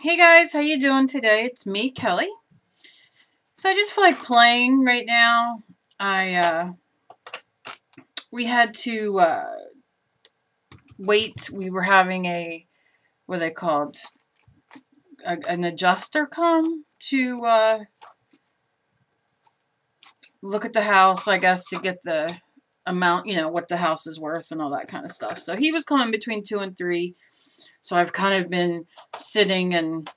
Hey guys, how you doing today? It's me, Kelly. So I just feel like playing right now. We had to wait. We were having what are they called? An adjuster come to look at the house, I guess, to get the amount, what the house is worth and all that kind of stuff. So he was coming between 2 and 3. So I've kind of been sitting and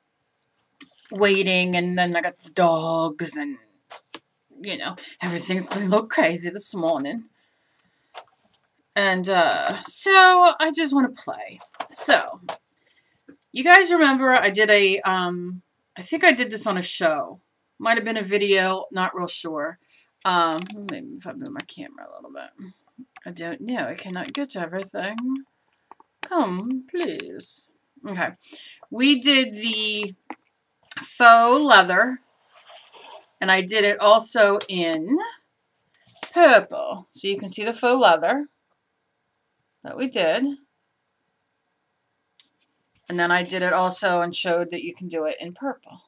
waiting, and then I got the dogs, and everything's been a little crazy this morning. And so I just want to play. So you guys remember I did I think I did this on a show. Might have been a video, not real sure. Maybe if I move my camera a little bit. I don't know. I cannot get everything. Come, please. Okay. We did the faux leather. And I did it also in purple. So you can see the faux leather that we did. And then I did it also and showed that you can do it in purple.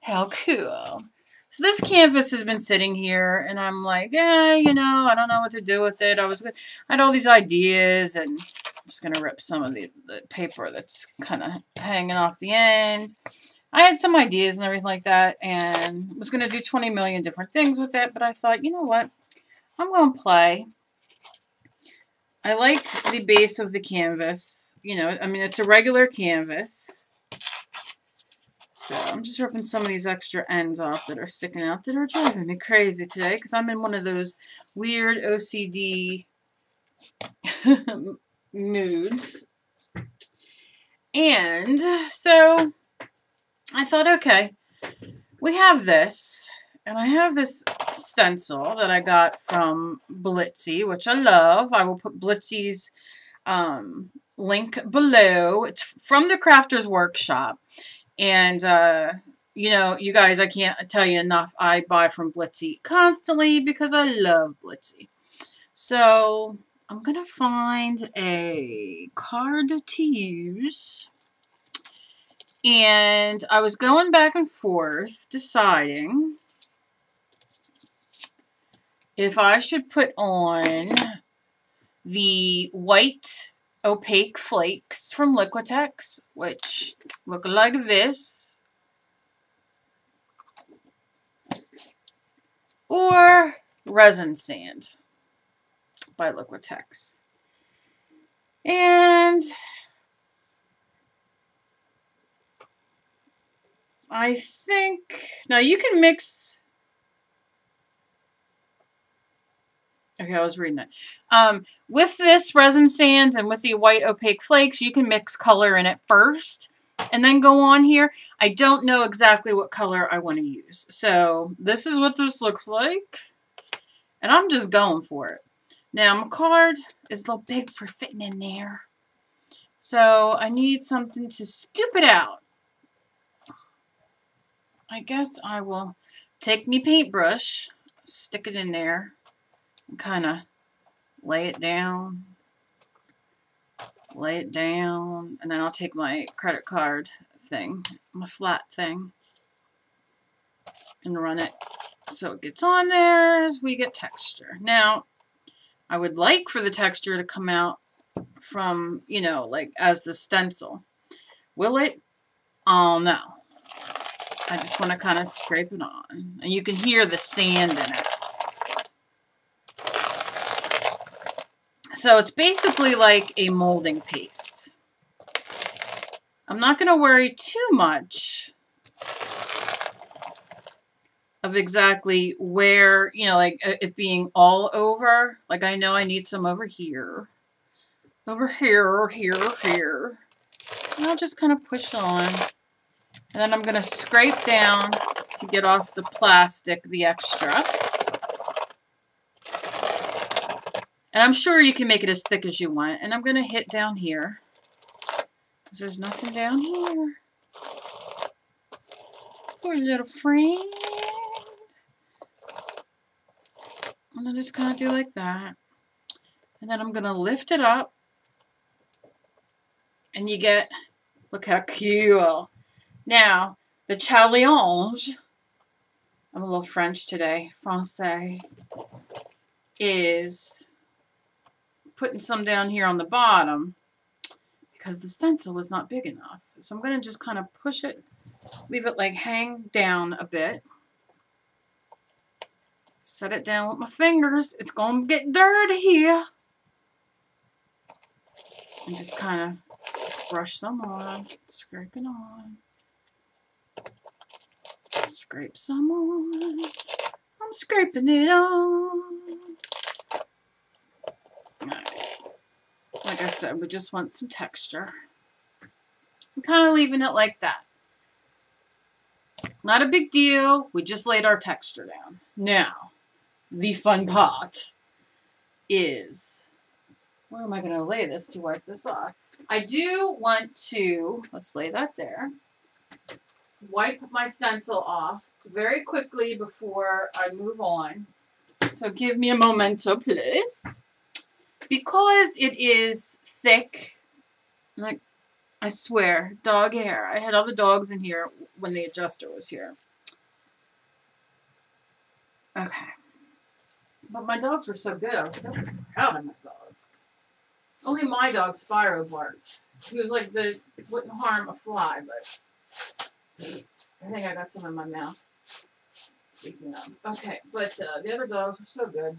How cool. So this canvas has been sitting here, and I'm like, I don't know what to do with it. I had all these ideas, and I'm just going to rip some of the paper that's kind of hanging off the end. I had some ideas and everything like that, and was going to do 20 million different things with it, but I thought, you know what? I'm going to play. I like the base of the canvas. I mean, it's a regular canvas. So I'm just ripping some of these extra ends off that are sticking out that are driving me crazy today because I'm in one of those weird OCD moods. And so I thought, okay, we have this. And I have this stencil that I got from Blitzy, which I love. I will put Blitzy's link below. It's from the Crafter's Workshop. And, you guys, I can't tell you enough. I buy from Blitzy constantly because I love Blitzy. So I'm going to find a card to use. And I was going back and forth deciding if I should put on the white opaque flakes from Liquitex, which look like this, or resin sand by Liquitex. And I think, now you can mix. Okay, I was reading it. With this resin sand and with the white opaque flakes, you can mix color in it first and then go on here. I don't know exactly what color I want to use. So this is what this looks like. And I'm just going for it. Now, my card is a little big for fitting in there. So I need something to scoop it out. I guess I will take my paintbrush, stick it in there, and kind of lay it down, and then I'll take my credit card thing, my flat thing, and run it so it gets on there as we get texture. Now, I would like for the texture to come out from, like as the stencil. Will it? Oh, no. I just want to kind of scrape it on. And you can hear the sand in it. So it's basically like a molding paste. I'm not going to worry too much of exactly where, like it being all over. Like I know I need some over here. Over here, here. And I'll just kind of push on. And then I'm going to scrape down to get off the plastic, the extra. And I'm sure you can make it as thick as you want. And I'm going to hit down here. Because there's nothing down here. Poor little friend. And then just kind of do like that. And then I'm going to lift it up. And you get Look how cool. Now, the challenge, I'm a little French today, Francais, is putting some down here on the bottom because the stencil was not big enough. So I'm going to just kind of push it, leave it like hang down a bit. Set it down with my fingers. It's going to get dirty here. And just kind of brush some on, scrape it on. Scrape some on. I'm scraping it on. Alright. Like I said, we just want some texture. I'm kind of leaving it like that. Not a big deal. We just laid our texture down. Now, the fun part is, where am I going to lay this to wipe this off? I do want to, let's lay that there, wipe my stencil off very quickly before I move on. So give me a momento, please. Because it is thick, like, I swear, dog hair. I had other dogs in here when the adjuster was here. Okay. But my dogs were so good. I was so proud of my dogs. Only my dog, Spyro, barked. He was like the, wouldn't harm a fly, but I think I got some in my mouth. Speaking of. Okay, but the other dogs were so good.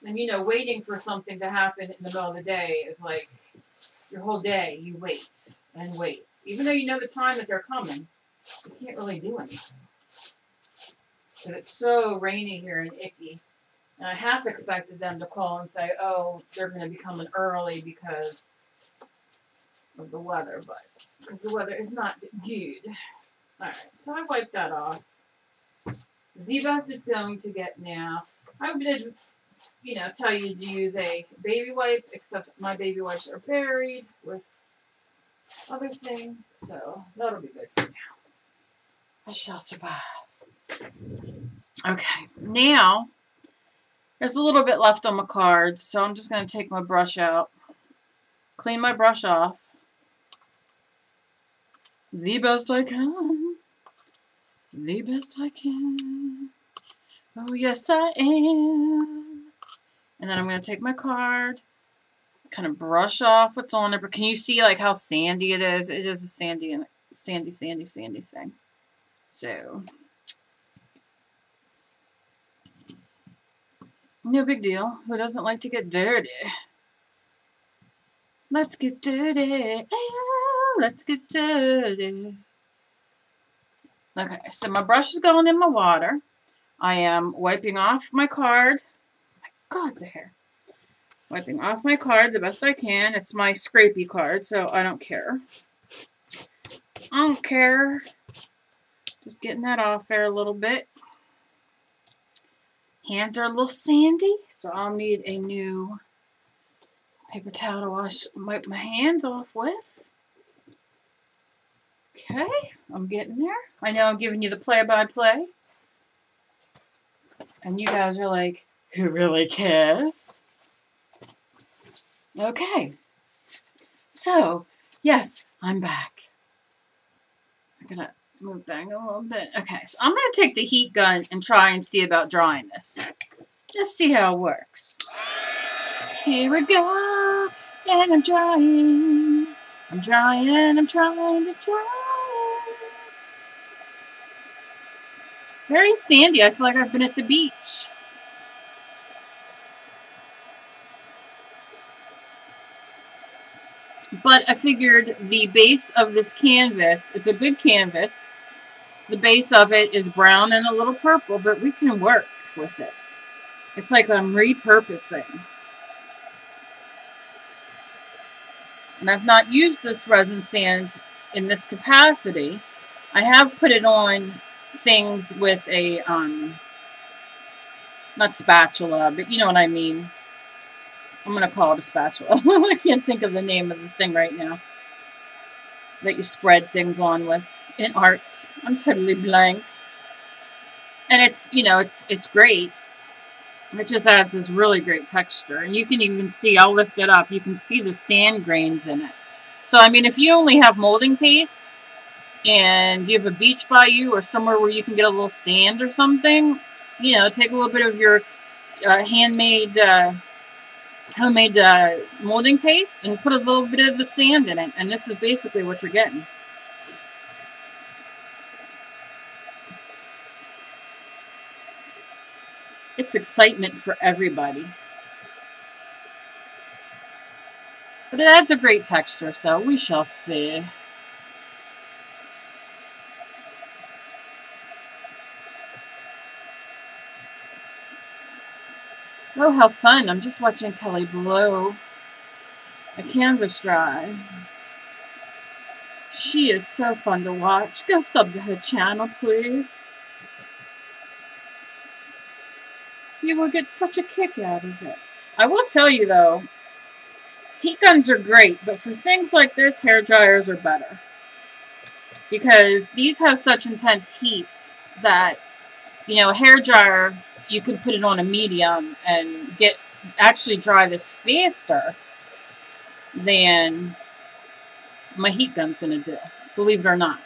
And, you know, waiting for something to happen in the middle of the day is like your whole day. You wait and wait. Even though you know the time that they're coming, you can't really do anything. But it's so rainy here and icky. And I half expected them to call and say, oh, they're going to be coming early because of the weather. But because the weather is not good. Alright, so I wiped that off. The best it's going to get now. I did, you know, tell you to use a baby wipe, except my baby wipes are buried with other things, so that'll be good for now. I shall survive. Okay, now there's a little bit left on my cards, so I'm just going to take my brush out, clean my brush off the best I can. The best I can. Oh, yes, I am. And then I'm going to take my card, kind of brush off what's on it. But can you see, like, how sandy it is? It is a sandy thing. So, no big deal. Who doesn't like to get dirty? Let's get dirty. Oh, let's get dirty. Okay, so my brush is going in my water. I am wiping off my card. Oh my God, the hair. Wiping off my card the best I can. It's my SKYPE card, so I don't care. I don't care. Just getting that off there a little bit. Hands are a little sandy, so I'll need a new paper towel to wipe my hands off with. Okay, I'm getting there. I know I'm giving you the play-by-play. And you guys are like, who really cares? Okay. So, yes, I'm back. I'm going to move back a little bit. Okay, so I'm going to take the heat gun and try and see about drying this. Just see how it works. Here we go. And I'm drying. I'm trying to dry. Very sandy. I feel like I've been at the beach. But I figured the base of this canvas, it's a good canvas. The base of it is brown and a little purple, but we can work with it. It's like I'm repurposing. And I've not used this resin sand in this capacity. I have put it on things with a, not spatula, but you know what I mean. I'm going to call it a spatula. I can't think of the name of the thing right now that you spread things on with in art. I'm totally blank. And it's, you know, it's great. It just adds this really great texture. And you can even see, I'll lift it up, you can see the sand grains in it. So, I mean, if you only have molding paste and you have a beach by you or somewhere where you can get a little sand or something, you know, take a little bit of your homemade molding paste and put a little bit of the sand in it. And this is basically what you're getting. It's excitement for everybody. But it adds a great texture, so we shall see. Oh, how fun. I'm just watching Kelly blow a canvas dry. She is so fun to watch. Go sub to her channel, please. You will get such a kick out of it. I will tell you, though, heat guns are great, but for things like this, hair dryers are better. Because these have such intense heat that, you know, a hair dryer, you can put it on a medium and actually dry this faster than my heat gun's going to do. Believe it or not.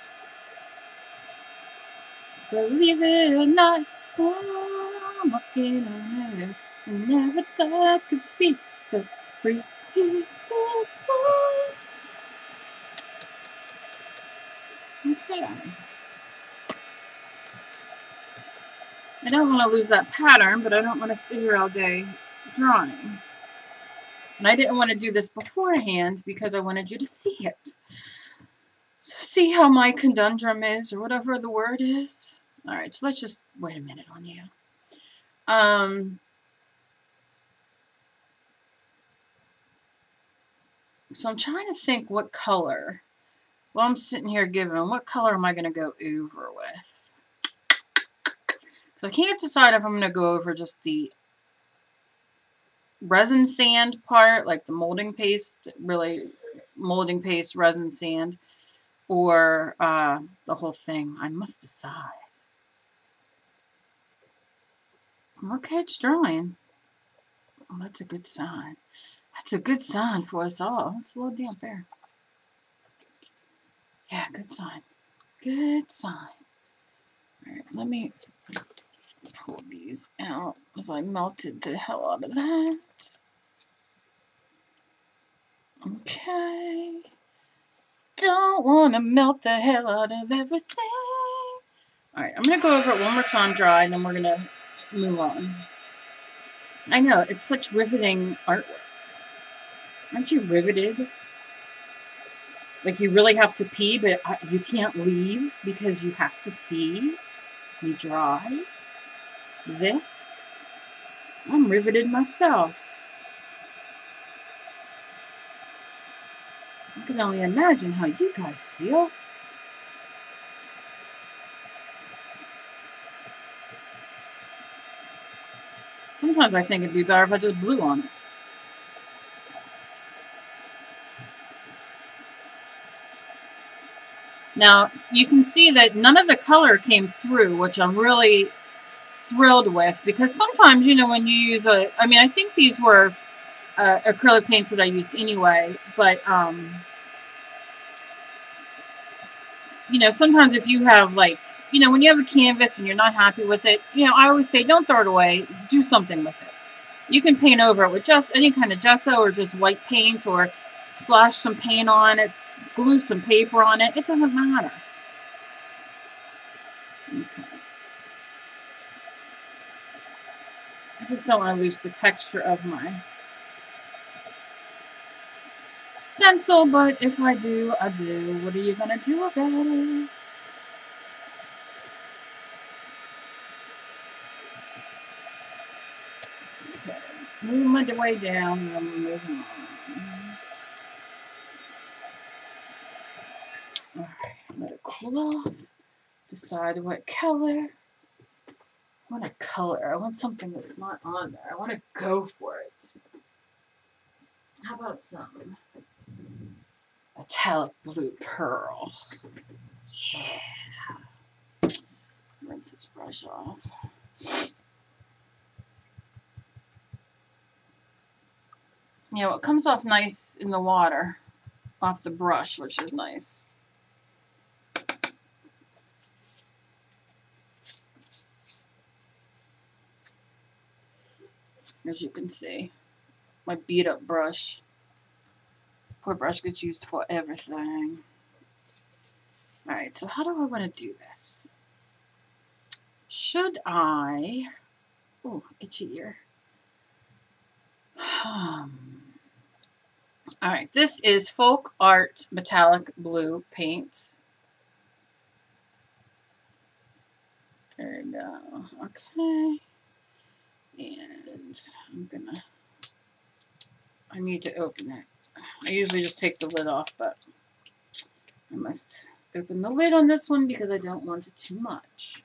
Believe it or not, I'm walking on air. I never thought I could be so free. Okay. I don't want to lose that pattern, but I don't want to sit here all day drawing. And I didn't want to do this beforehand because I wanted you to see it. So see how my conundrum is, or whatever the word is? Alright, so let's just wait a minute on you. So I'm trying to think what color. Well, I'm sitting here giving, what color am I going to go over with? Because I can't decide if I'm going to go over just the resin sand part, like the molding paste, really molding paste, resin sand, or the whole thing. I must decide. Okay, it's drying. Oh, that's a good sign. That's a good sign for us all. It's a little damp there. Yeah, good sign. Good sign. Alright, let me pull these out as I melted the hell out of that. Okay. Don't want to melt the hell out of everything. Alright, I'm going to go over it one more time dry, and then we're going to move on. I know, it's such riveting artwork. Aren't you riveted? Like you really have to pee, but you can't leave because you have to see me dry this. I'm riveted myself. I can only imagine how you guys feel. Sometimes I think it'd be better if I just blew on it. Now, you can see that none of the color came through, which I'm really thrilled with, because sometimes, you know, when you use I mean, I think these were acrylic paints that I used anyway, but, you know, sometimes if you have, like, you know, when you have a canvas and you're not happy with it, you know, I always say don't throw it away, do something with it. You can paint over it with just any kind of gesso or just white paint, or splash some paint on it, glue some paper on it. It doesn't matter. Okay. I just don't want to lose the texture of my stencil, but if I do, I do. What are you going to do about it? Okay. Move my way down, and I'm moving on. Alright, let it cool off. Decide what color. I want a color. I want something that's not on there. I want to go for it. How about some metallic blue pearl? Yeah. Rinse this brush off. You know, it comes off nice in the water, off the brush, which is nice. As you can see, my beat up brush. Poor brush gets used for everything. Alright, so how do I want to do this? Should I... Oh, itchy ear. Alright, this is Folk Art Metallic Blue paint. There we go. Okay. And I need to open it. I usually just take the lid off, but I must open the lid on this one because I don't want it too much.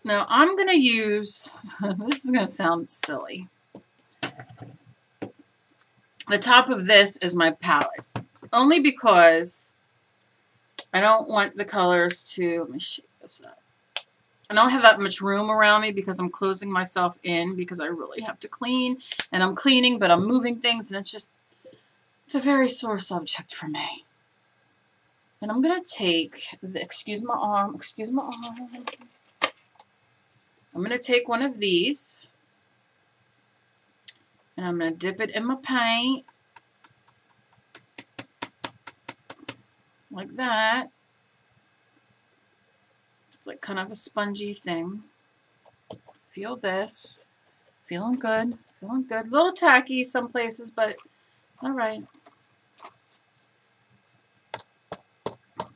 Now I'm going to use, this is going to sound silly. The top of this is my palette. Only because I don't want the colors to, let me shake this up. I don't have that much room around me because I'm closing myself in because I really have to clean. And I'm cleaning, but I'm moving things, and it's a very sore subject for me. And I'm going to take, excuse my arm. I'm going to take one of these, and I'm going to dip it in my paint, like that. It's like kind of a spongy thing. Feel this. Feeling good. Feeling good. A little tacky some places, but alright.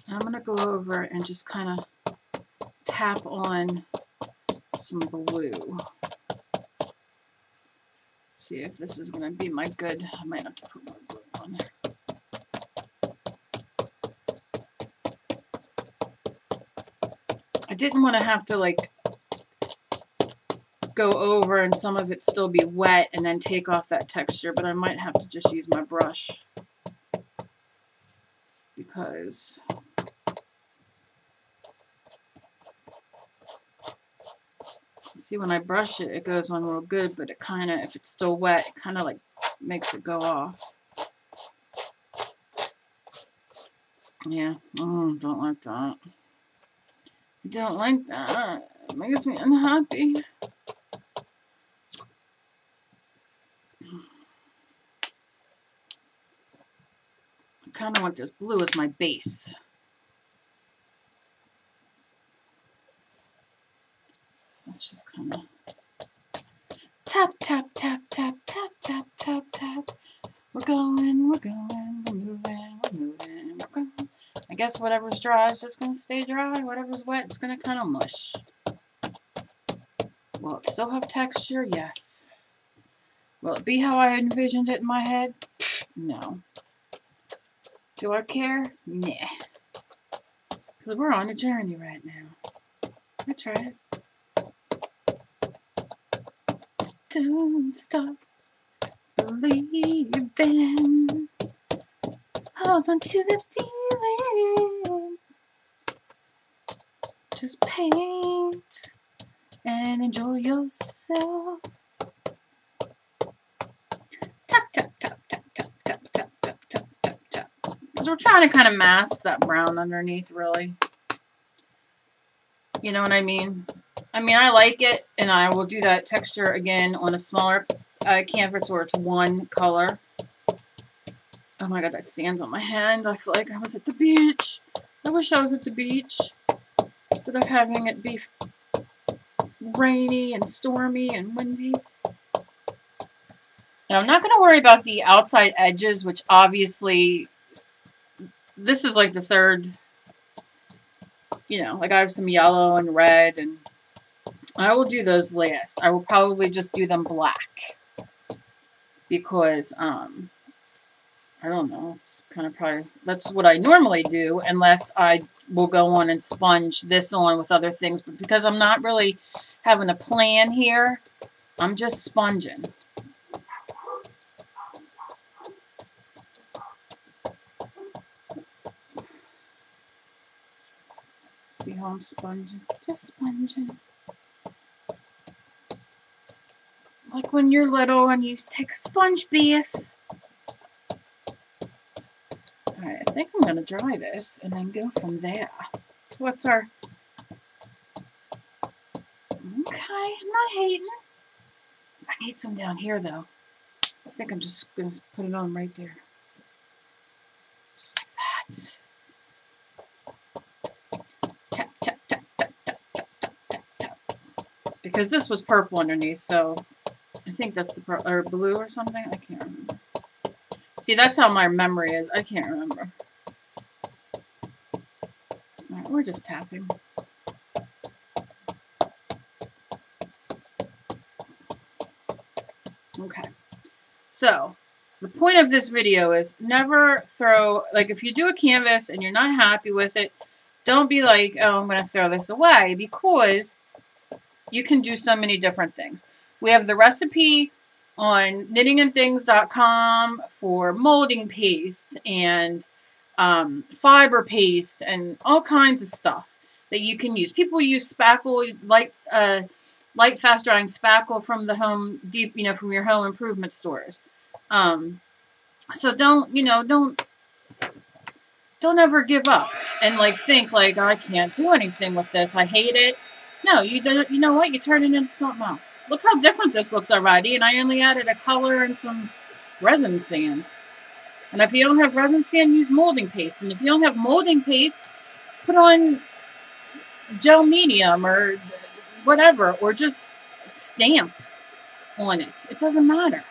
I'm going to go over and just kind of tap on some blue. See if this is going to be my good. I might have to put more blue on there. I didn't want to have to like go over and some of it still be wet and then take off that texture, but I might have to just use my brush because see, when I brush it, it goes on real good, but it kind of, if it's still wet, it kind of like makes it go off. Yeah, don't like that. I don't like that. It makes me unhappy. I kind of want this blue as my base. Let's just kind of tap, tap, tap, tap, tap, tap, tap, tap. We're going, we're moving, we're moving, we're going. I guess whatever's dry is just going to stay dry. Whatever's wet, it's going to kind of mush. Will it still have texture? Yes. Will it be how I envisioned it in my head? No. Do I care? Nah. Because we're on a journey right now. That's right. Don't stop believing. Hold on to the feeling. Just paint and enjoy yourself. Tap, tap, tap, tap, tap, tap, tap, tap, tap, tap, tap. Because we're trying to kind of mask that brown underneath, really. You know what I mean? I mean, I like it, and I will do that texture again on a smaller canvas where it's one color. Oh my god, that sand's on my hand. I feel like I was at the beach. I wish I was at the beach instead of having it be rainy and stormy and windy. And I'm not going to worry about the outside edges, which obviously, this is like the third, you know, like I have some yellow and red, and I will do those last. I will probably just do them black because, I don't know, it's kind of probably, that's what I normally do, unless I will go on and sponge this on with other things. But because I'm not really having a plan here, I'm just sponging. See how I'm sponging? Just sponging. Like when you're little and you take a sponge bath. Alright, I think I'm going to dry this and then go from there. So what's our... Okay, I'm not hating. I need some down here though. I think I'm just going to put it on right there. Just like that. Tap, tap, tap, tap, tap, tap, tap, tap, tap. Because this was purple underneath, so I think that's the or blue or something. I can't remember. See, that's how my memory is. I can't remember. Alright, we're just tapping. Okay. So, the point of this video is never throw, like if you do a canvas and you're not happy with it, don't be like, oh, I'm going to throw this away, because you can do so many different things. We have the recipe on knittingnthings.com for molding paste and fiber paste and all kinds of stuff that you can use. People use spackle, light fast drying spackle from the Home Deep, from your home improvement stores. So don't ever give up and like think like, I can't do anything with this. I hate it. No, you know what? You turn it into something else. Look how different this looks already, and I only added a color and some resin sand. And if you don't have resin sand, use molding paste. And if you don't have molding paste, put on gel medium or whatever, or just stamp on it. It doesn't matter.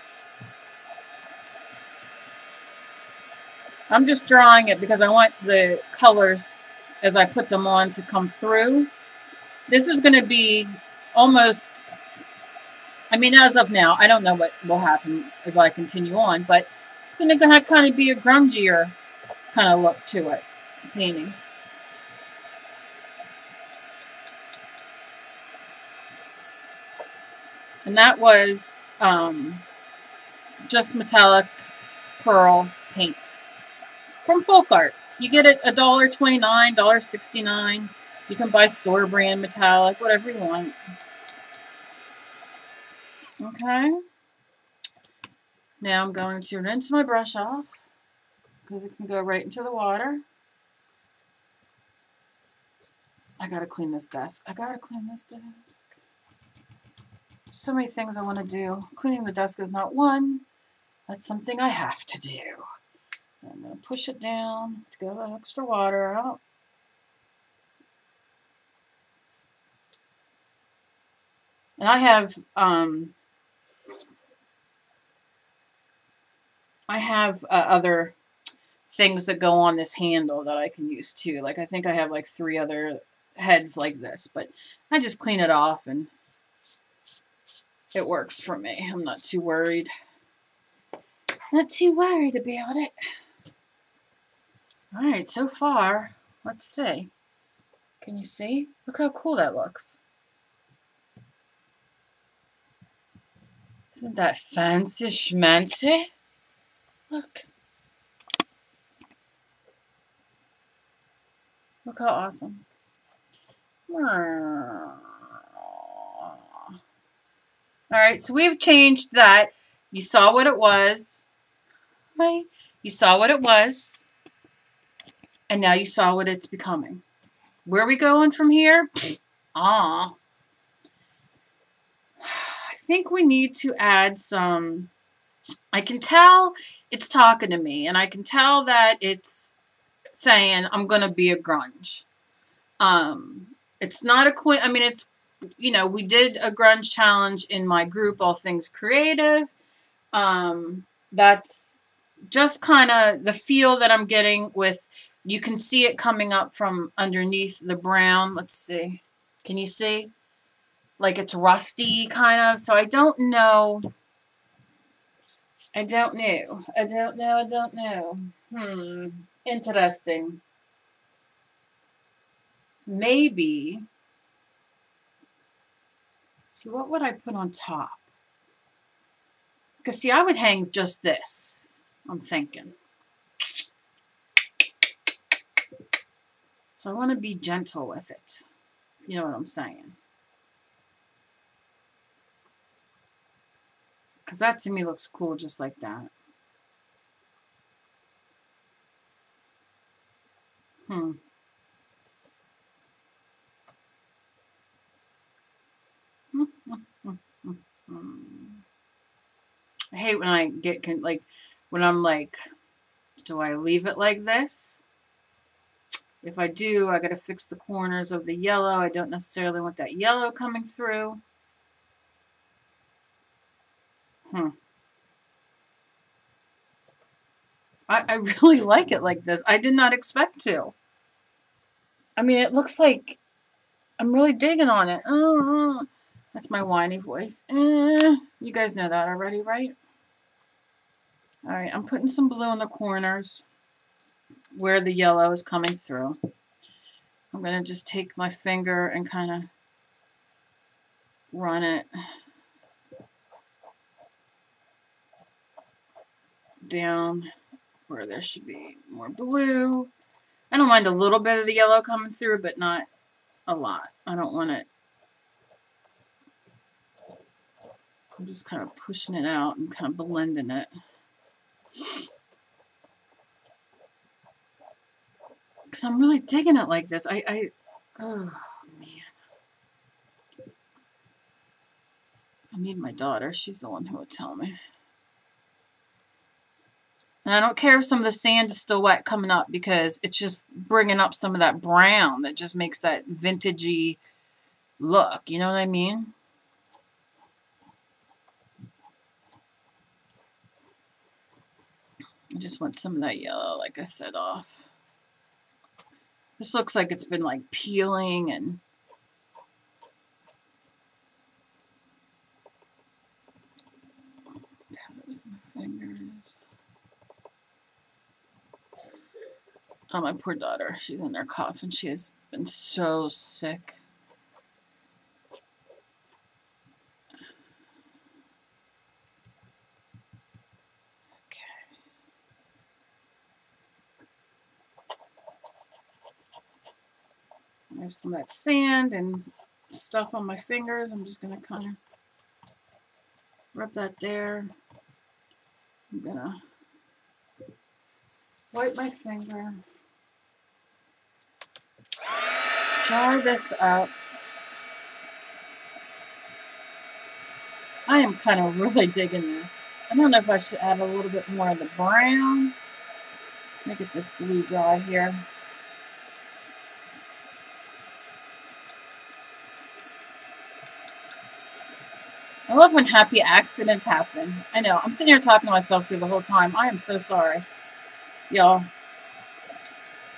I'm just drawing it because I want the colors as I put them on to come through. This is going to be almost, I mean, as of now, I don't know what will happen as I continue on, but it's going to kind of be a grungier kind of look to it, painting. And that was just metallic pearl paint from Folk Art. You get it $1.29, $1.69. You can buy store brand metallic, whatever you want. Okay. Now I'm going to rinse my brush off because it can go right into the water. I gotta clean this desk. So many things I want to do. Cleaning the desk is not one. That's something I have to do. I'm going to push it down to get the extra water out. And I have other things that go on this handle that I can use too. Like I think I have like 3 other heads like this, but I just clean it off and it works for me. I'm not too worried. Not too worried about it. All right, so far, let's see. Can you see? Look how cool that looks. Isn't that fancy schmancy? Look. Look how awesome. Alright, so we've changed that. You saw what it was. Right? You saw what it was. And now you saw what it's becoming. Where are we going from here? I think we need to add some... I can tell it's talking to me. And I can tell that it's saying, I'm going to be a grunge. It's not a... I mean, it's... we did a grunge challenge in my group, All Things Creative. That's just kind of the feel that I'm getting with... You can see it coming up from underneath the brown. Let's see. Can you see? Like it's rusty, kind of. So I don't know. I don't know. Interesting. Maybe. See, what would I put on top? Because, see, I would hang just this. I'm thinking. So I want to be gentle with it. You know what I'm saying? Because that to me looks cool just like that. I hate when I get, like, when I'm like, do I leave it like this? If I do, I got to fix the corners of the yellow. I don't necessarily want that yellow coming through. I really like it like this. I did not expect to. I mean, it looks like I'm really digging on it. That's my whiny voice. You guys know that already, right? All right, I'm putting some blue in the corners where the yellow is coming through. I'm going to just take my finger and kind of run it down where there should be more blue. I don't mind a little bit of the yellow coming through, but not a lot. I don't want it. I'm just kind of pushing it out and kind of blending it. Because I'm really digging it like this. Oh, man. I need my daughter. She's the one who will tell me. And I don't care if some of the sand is still wet coming up because it's just bringing up some of that brown that just makes that vintagey look. You know what I mean? I just want some of that yellow, like I said, off. This looks like it's been like peeling and pat it with my fingers. Oh, my poor daughter. She's in there coughing. She has been so sick. Okay. There's some of that sand and stuff on my fingers. I'm just going to kind of rub that there. I'm going to wipe my finger. Dry this up. I am kind of really digging this. I don't know if I should add a little bit more of the brown. Let me get this blue dry here. I love when happy accidents happen. I know. I'm sitting here talking to myself through the whole time. I am so sorry. Y'all.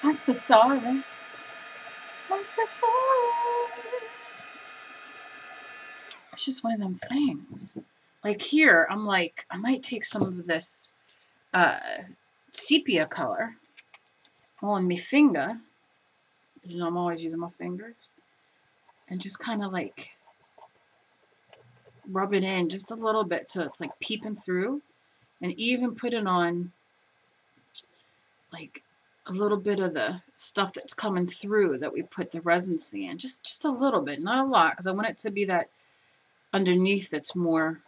I'm so sorry. I'm so sorry. It's just one of them things. Like here, I'm like, I might take some of this sepia color on my finger. You know, I'm always using my fingers. And just kind of like rub it in just a little bit so it's like peeping through. And even put it on like a little bit of the stuff that's coming through that we put the resin sand. Just a little bit, not a lot, because I want it to be that underneath that's more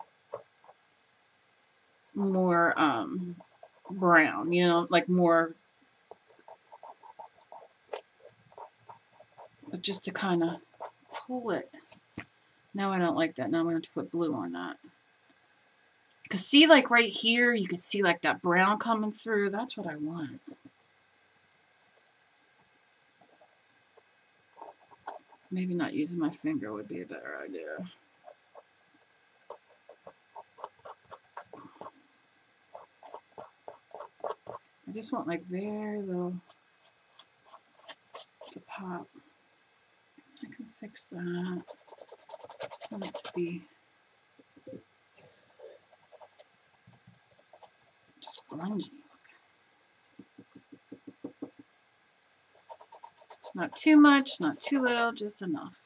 brown, you know, like more, but just to kind of pull it. Now I don't like that. Now I'm going to put blue on that. Because see, like right here, you can see like that brown coming through. That's what I want. Maybe not using my finger would be a better idea. I just want like very little to pop. I can fix that. Just want it to be just grungy looking. Not too much, not too little, just enough.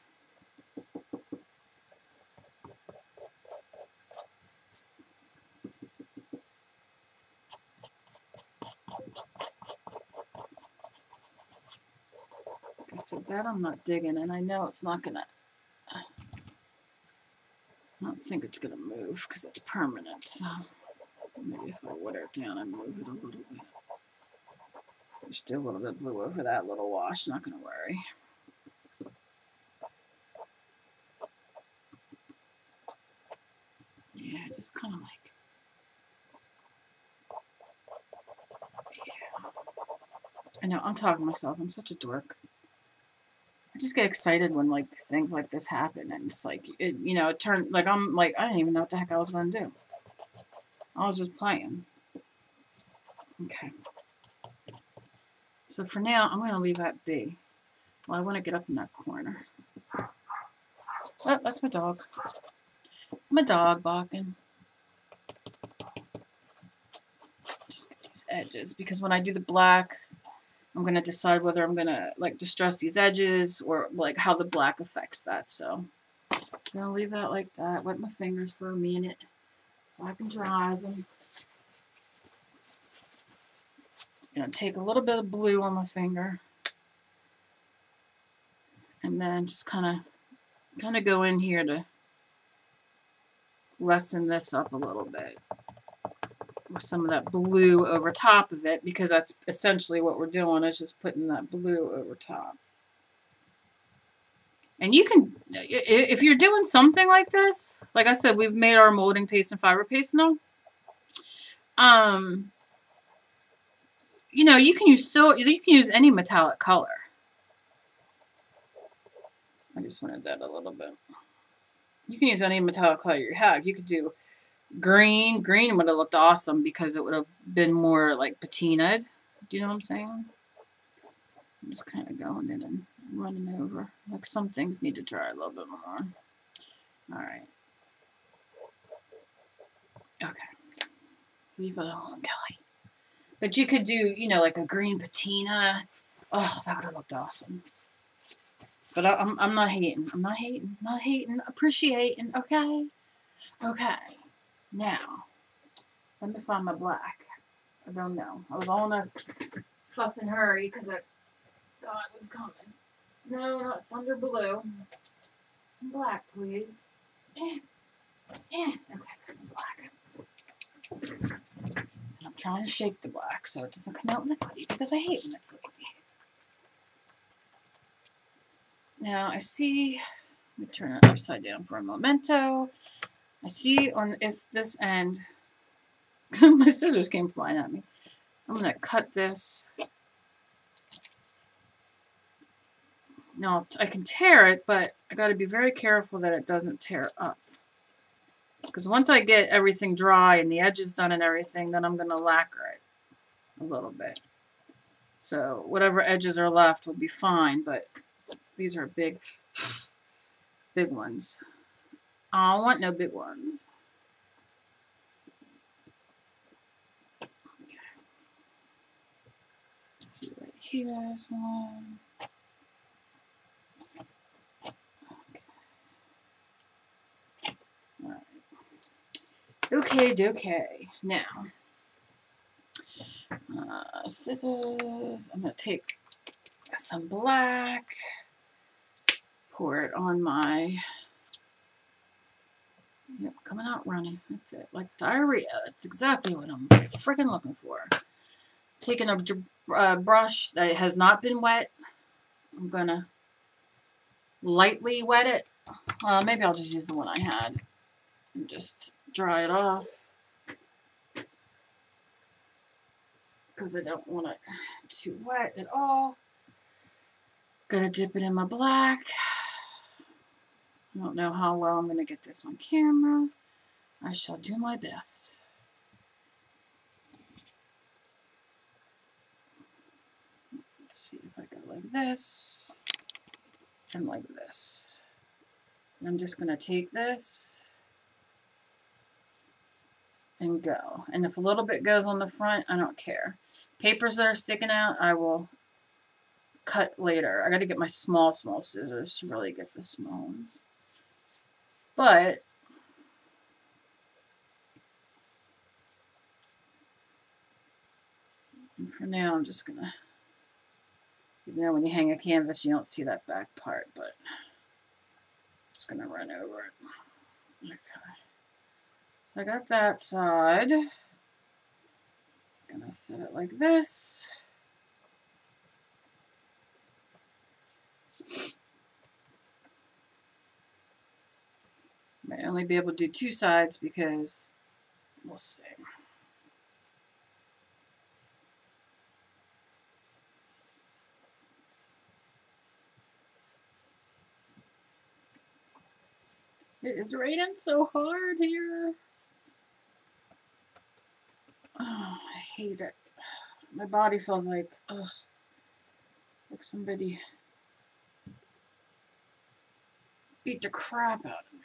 So that I'm not digging, and I know it's not gonna. I don't think it's going to move because it's permanent. So maybe if I water it down and move it a little bit. There's still a little bit blue over that little wash, not going to worry. Yeah, just kind of like, yeah. I know, I'm talking to myself. I'm such a dork. I just get excited when, like, things like this happen. And it's like, it, you know, it turned, like, I'm like, I didn't even know what the heck I was going to do. I was just playing. Okay. So for now, I'm going to leave that be. Well, I want to get up in that corner. Oh, that's my dog. My dog barking. Just get these edges, because when I do the black, I'm going to decide whether I'm going to, like, distress these edges or, like, how the black affects that. So I'm going to leave that like that. Wet my fingers for a minute so I can dry them. I'm going to take a little bit of blue on my finger and then just kind of go in here to lessen this up a little bit with some of that blue over top of it, because that's essentially what we're doing, is just putting that blue over top. And you can, if you're doing something like this, like I said, we've made our molding paste and fiber paste now. You know, you can use any metallic color. I just wanted that a little bit. You can use any metallic color you have. You could do green. Green would have looked awesome because it would have been more like patinaed. Do you know what I'm saying? I'm just kind of going in and running over. Like, some things need to dry a little bit more. All right. Okay. Leave it alone, Kelly. But you could do, you know, like a green patina. Oh, that would have looked awesome. But I'm not hating. I'm not hating. Not hating. Appreciating. Okay. Okay. Now, let me find my black. I don't know. I was all in a fuss and hurry because I thought it was coming. No, not thunder blue. Some black, please. Okay, got some black. And I'm trying to shake the black so it doesn't come out liquidy, because I hate when it's liquidy. Now I see, let me turn it upside down for a memento. I see on this end, my scissors came flying at me. I'm going to cut this. Now I can tear it, but I got to be very careful that it doesn't tear up. Because once I get everything dry and the edges done and everything, then I'm going to lacquer it a little bit. So whatever edges are left will be fine, but these are big ones. I don't want no big ones. Okay. Let's see, right here is one. Okay. All right. Okay. Now, scissors. I'm going to take some black, pour it on my, yep, coming out running. That's it. Like diarrhea. That's exactly what I'm freaking looking for. Taking a brush that has not been wet. I'm going to lightly wet it. Maybe I'll just use the one I had and just dry it off, because I don't want it too wet at all. Gonna dip it in my black. I don't know how well I'm gonna get this on camera. I shall do my best. Let's see if I go like this and like this. And I'm just gonna take this and go. And if a little bit goes on the front, I don't care. Papers that are sticking out, I will cut later. I got to get my small scissors to really get the small ones. But for now, I'm just gonna, even though when you hang a canvas you don't see that back part, but I'm just gonna run over it. Okay. So I got that side. Gonna set it like this. Might only be able to do 2 sides because we'll see. It is raining so hard here. Oh, I hate it. My body feels like, ugh, like somebody beat the crap out of me.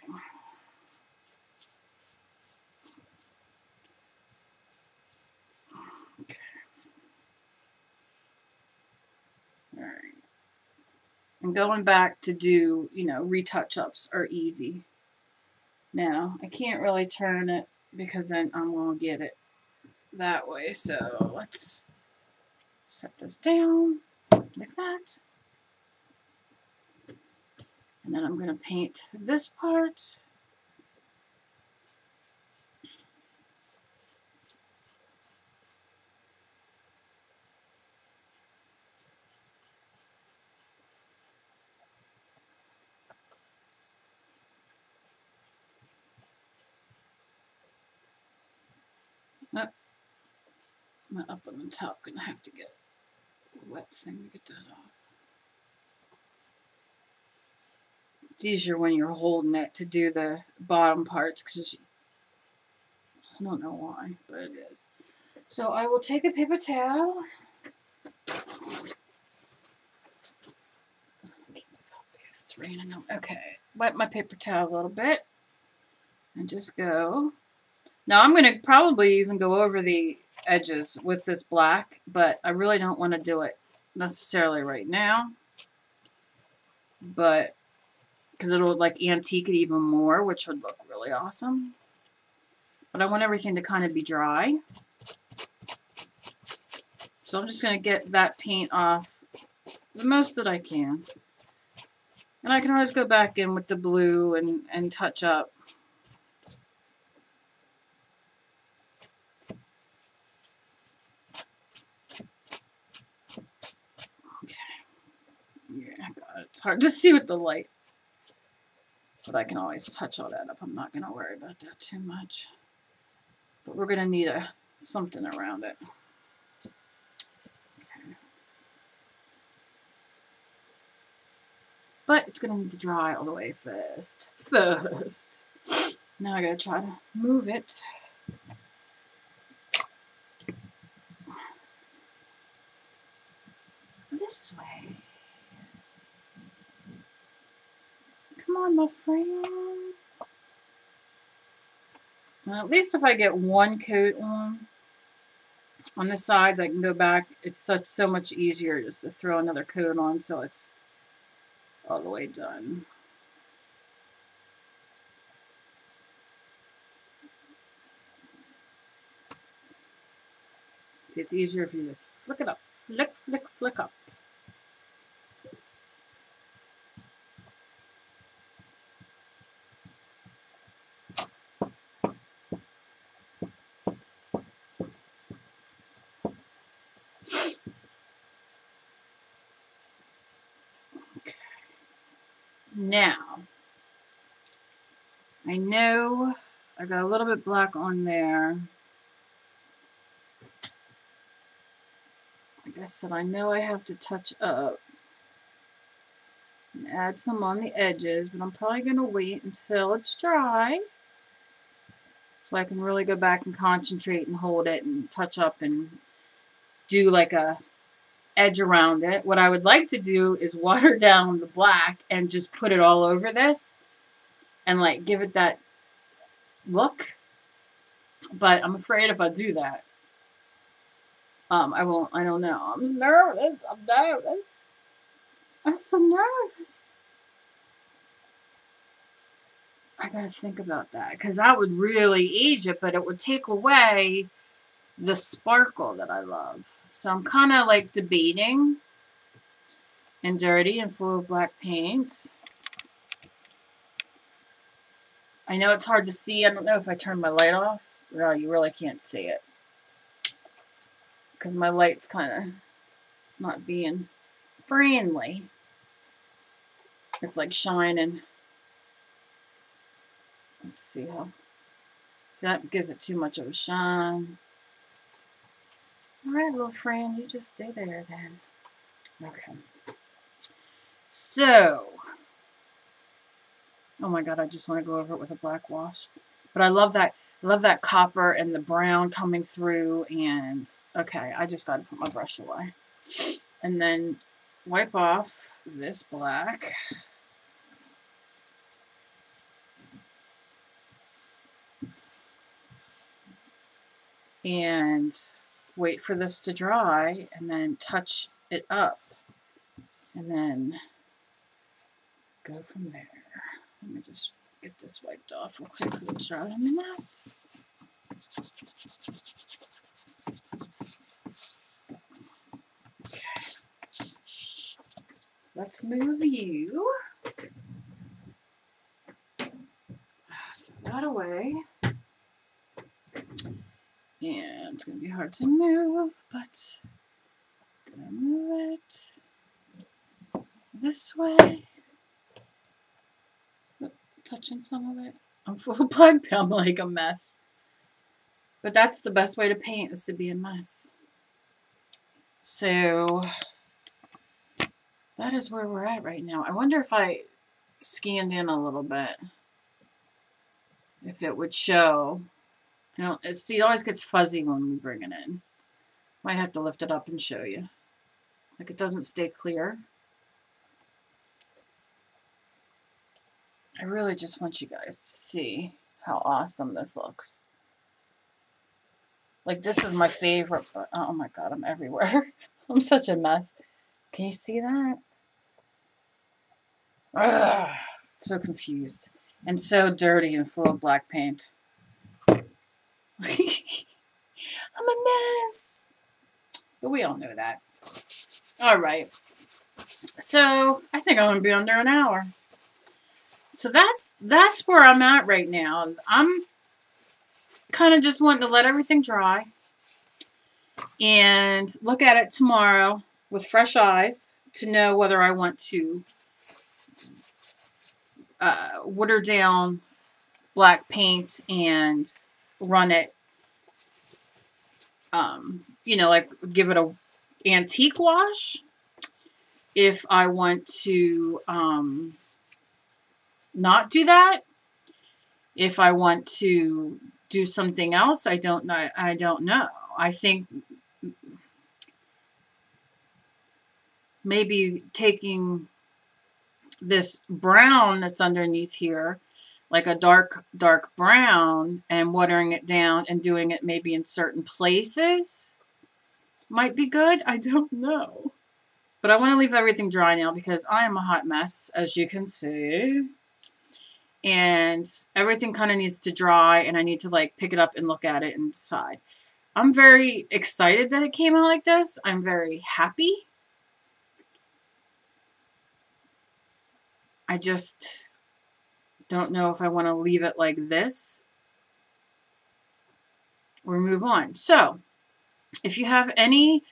Okay. All right. And going back to do, you know, retouch-ups are easy. Now, I can't really turn it because then I'm going to get it that way. So let's set this down like that. And then I'm going to paint this part. Up on the top, gonna have to get a wet thing to get that off. It's easier when you're holding it to do the bottom parts because I don't know why, but it is. So I will take a paper towel. It's raining. Okay, wet my paper towel a little bit and just go. Now I'm going to probably even go over the edges with this black, but I really don't want to do it necessarily right now. But because it'll like antique it even more, which would look really awesome. But I want everything to kind of be dry. So I'm just going to get that paint off the most that I can. And I can always go back in with the blue and touch up. Yeah, God, it's hard to see with the light. But I can always touch all that up. I'm not going to worry about that too much. But we're going to need something around it. Okay. But it's going to need to dry all the way first. Now I got to try to move it. This way. Come on, my friend. Well, at least if I get one coat on the sides, I can go back. It's so much easier just to throw another coat on so it's all the way done. See, it's easier if you just flick it up. Flick, flick, flick up. Now, I know I got a little bit black on there. Like I said, I know I have to touch up and add some on the edges, but I'm probably going to wait until it's dry so I can really go back and concentrate and hold it and touch up and do like a edge around it. What I would like to do is water down the black and just put it all over this and like give it that look. But I'm afraid if I do that, I won't. I don't know. I'm nervous. I'm so nervous. I gotta think about that because that would really age it, but it would take away the sparkle that I love. So I'm kind of like debating. And dirty and full of black paint. I know it's hard to see. I don't know if I turn my light off. No, you really can't see it. Because my light's kind of not being friendly. It's like shining. Let's see how. See, that gives it too much of a shine. Alright, little friend, you just stay there then. Okay. So, oh my god, I just want to go over it with a black wash. But I love that copper and the brown coming through. And okay, I just got to put my brush away. And then wipe off this black. And wait for this to dry and then touch it up. And then go from there. Let me just get this wiped off real quick because it's driving me nuts. Okay. Let's move you. Throw that away. And it's going to be hard to move, but I'm going to move it this way. Oh, touching some of it. I'm full of black paint. I'm like a mess. But that's the best way to paint, is to be a mess. So that is where we're at right now. I wonder if I scanned in a little bit, if it would show. You know, see, it always gets fuzzy when we bring it in. Might have to lift it up and show you. Like, it doesn't stay clear. I really just want you guys to see how awesome this looks. Like, this is my favorite. Oh my god, I'm everywhere. I'm such a mess. Can you see that? Ugh, so confused. And so dirty and full of black paint. I'm a mess. But we all know that. Alright. So, I think I'm going to be under an hour. So that's where I'm at right now. I'm kind of just wanting to let everything dry. And look at it tomorrow with fresh eyes to know whether I want to water down black paint and run it, you know, like give it a antique wash. If I want to not do that, if I want to do something else, I don't know. I think maybe taking this brown that's underneath here, like a dark brown, and watering it down and doing it maybe in certain places might be good. I don't know. But I want to leave everything dry now because I am a hot mess, as you can see. And everything kind of needs to dry, and I need to like pick it up and look at it and decide. I'm very excited that it came out like this. I'm very happy. I just don't know if I want to leave it like this or move on. So, if you have any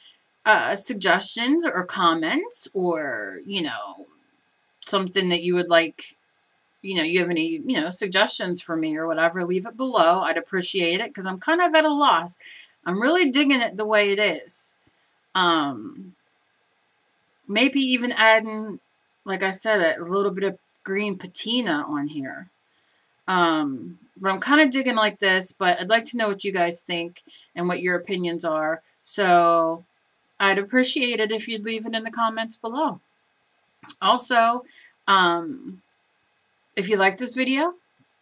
suggestions or comments, or, you know, something that you would like, you know, you have any, you know, suggestions for me or whatever, leave it below. I'd appreciate it because I'm kind of at a loss. I'm really digging it the way it is. Maybe even adding, like I said, a little bit of green patina on here. But I'm kind of digging like this, but I'd like to know what you guys think and what your opinions are. So I'd appreciate it if you'd leave it in the comments below. Also, if you like this video,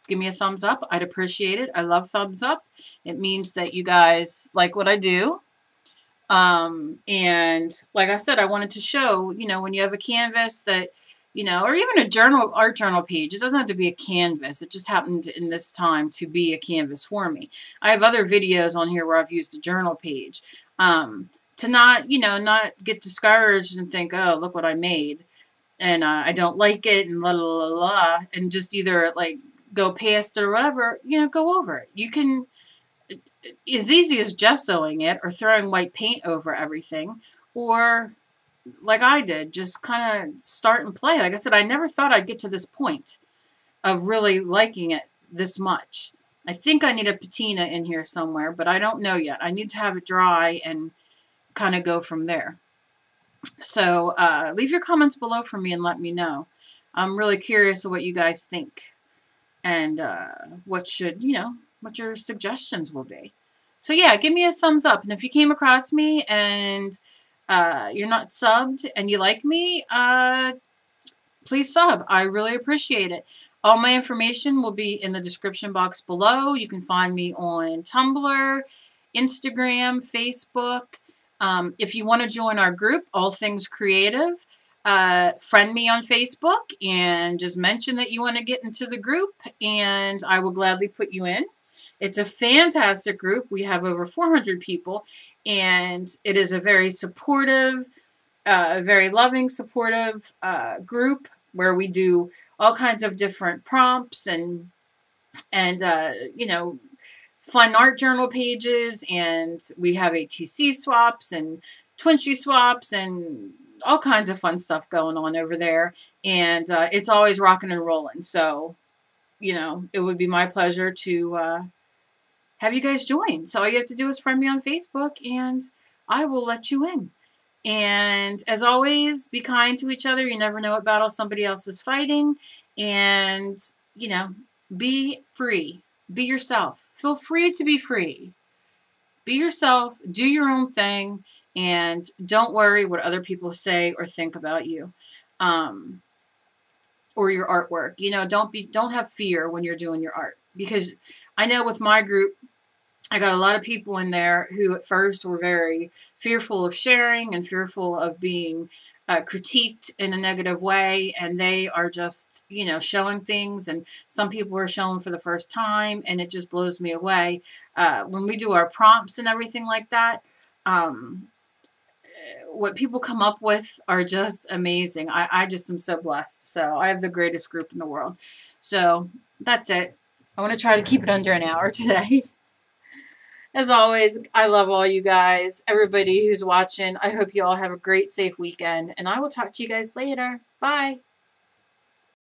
give me a thumbs up. I'd appreciate it. I love thumbs up. It means that you guys like what I do. And like I said, I wanted to show, you know, when you have a canvas that, you know, or even a journal, art journal page, it doesn't have to be a canvas. It just happened in this time to be a canvas for me. I have other videos on here where I've used a journal page, to not, you know, not get discouraged and think, oh, look what I made, and I don't like it, and la la la la, and just either like go past it or whatever, you know, go over it. You can, as easy as gessoing it or throwing white paint over everything, or like I did, just kind of start and play. Like I said, I never thought I'd get to this point of really liking it this much. I think I need a patina in here somewhere, but I don't know yet. I need to have it dry and kind of go from there. So leave your comments below for me and let me know. I'm really curious of what you guys think and what should, you know, what your suggestions will be. So yeah, give me a thumbs up. And if you came across me and you're not subbed and you like me, please sub. I really appreciate it. All my information will be in the description box below. You can find me on Tumblr, Instagram, Facebook. If you want to join our group, All Things Creative, friend me on Facebook and just mention that you want to get into the group, and I will gladly put you in. It's a fantastic group. We have over 400 people, and it is a very supportive, very loving, supportive group where we do all kinds of different prompts and you know, fun art journal pages, and we have ATC swaps and Twinchy swaps and all kinds of fun stuff going on over there, and it's always rocking and rolling. So, you know, it would be my pleasure to have you guys join. So all you have to do is friend me on Facebook, and I will let you in. And as always, be kind to each other. You never know what battle somebody else is fighting. And, you know, be free. Be yourself. Feel free to be free. Be yourself. Do your own thing. And don't worry what other people say or think about you. Or your artwork. You know, don't have fear when you're doing your art. Because I know with my group, I got a lot of people in there who at first were very fearful of sharing and fearful of being critiqued in a negative way, and they are just, you know, showing things, and some people are showing for the first time, and it just blows me away. When we do our prompts and everything like that, what people come up with are just amazing. I just am so blessed. So I have the greatest group in the world. So that's it. I want to try to keep it under an hour today. As always, I love all you guys, everybody who's watching. I hope you all have a great, safe weekend, and I will talk to you guys later. Bye.